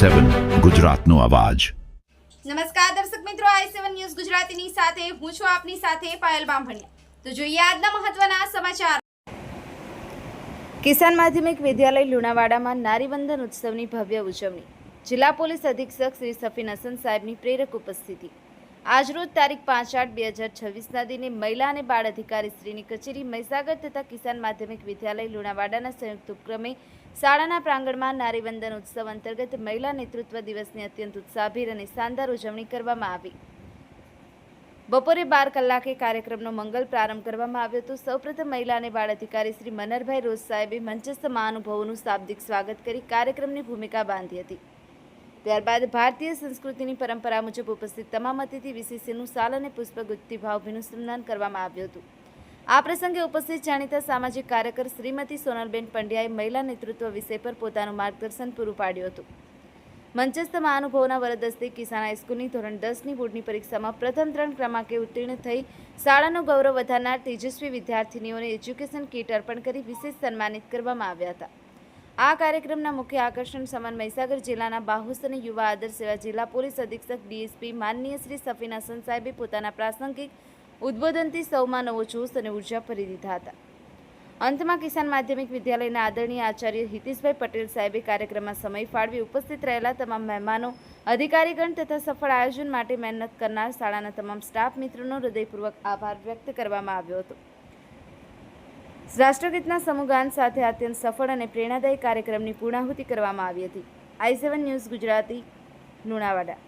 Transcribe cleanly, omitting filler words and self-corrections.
i7 ગુજરાતનો અવાજ। નમસ્કાર દર્શક મિત્રો, i7 ન્યૂઝ ગુજરાતીની સાથે હું છું આપની સાથે પાયલ બામભણિયા। તો જોઈએ આજના મહત્વના સમાચાર। કિસાન માધ્યમિક વિદ્યાલય લુણાવાડામાં નારીવંદન ઉત્સવની ભવ્ય ઉજવણી। જિલ્લા પોલીસ અધિક્ષક શ્રી સફીન હસન સાહેબની પ્રેરક ઉપસ્થિતિ। આજરોજ તારીખ 5/8/2026ના દિને મહિલા અને બાળ અધિકારી શ્રીની કચેરી મહીસાગર તથા કિસાન માધ્યમિક વિદ્યાલય લુણાવાડાના સંયુક્ત ઉપક્રમે શાળાના પ્રાંગણમાં નારીવંદન ઉત્સવ અંતર્ગત મહિલા નેતૃત્વ દિવસની અત્યંત ઉત્સાહભેર અને શાનદાર ઉજવણી કરવામાં આવી। બપોરે 12 કલાકે કાર્યક્રમનો મંગલ પ્રારંભ કરવામાં આવ્યો હતો। સૌપ્રથમ મહિલા અને બાળ અધિકારી શ્રી મનહરભાઈ રોજ સાહેબે મંચસ્થ મહાનુભાવોનું શાબ્દિક સ્વાગત કરી કાર્યક્રમની ભૂમિકા બાંધી હતી। ત્યારબાદ ભારતીય સંસ્કૃતિની પરંપરા મુજબ ઉપસ્થિત તમામ અતિથિ વિશેષનું શાલ અને પુષ્પગુચ્છથી ભાવભીનું સન્માન કરવામાં આવ્યું હતું। આ પ્રસંગે ઉપસ્થિત જાણીતા સામાજિક કાર્યકર શ્રીમતી સોનલબેન પંડ્યાએ મહિલા નેતૃત્વ વિષય પર પોતાનું માર્ગદર્શન પૂરું પાડ્યું હતું। મંચસ્થ મહાનુભાવોના વરદ હસ્તે કિસાન હાઈસ્કૂલની ધોરણ 10ની બોર્ડની પરીક્ષામાં પ્રથમ 3 ક્રમાંકે ઉત્તીર્ણ થઈ શાળાનું ગૌરવ વધારનાર તેજસ્વી વિદ્યાર્થીનીઓને એજ્યુકેશન કીટ અર્પણ કરી વિશેષ સન્માનિત કરવામાં આવ્યા હતા। આ કાર્યક્રમના મુખ્ય આકર્ષણ સમાન મહીસાગર જિલ્લાના બાહુસ અને યુવા આદર્શ સેવા જિલ્લા પોલીસ અધિક્ષક ડીએસપી માનનીય શ્રી સફીન હસન સાહેબે પોતાના પ્રાસંગિક ઉદ્બોધનથી સૌમાં નવો જોશ અને ઉર્જા ભરી દીધા હતા। અંતમાં કિસાન માધ્યમિક વિદ્યાલયના આદરણીય આચાર્ય હિતેશભાઈ પટેલ સાહેબે કાર્યક્રમમાં સમય ફાળવી ઉપસ્થિત રહેલા તમામ મહેમાનો, અધિકારીગણ તથા સફળ આયોજન માટે મહેનત કરનાર શાળાના તમામ સ્ટાફ મિત્રોનો હૃદયપૂર્વક આભાર વ્યક્ત કરવામાં આવ્યો હતો। રાષ્ટ્રગીતના સમૂહગાન સાથે અત્યંત સફળ અને પ્રેરણાદાયી કાર્યક્રમની પૂર્ણાહુતિ કરવામાં આવી હતી। i7 news Gujarati Lunawada.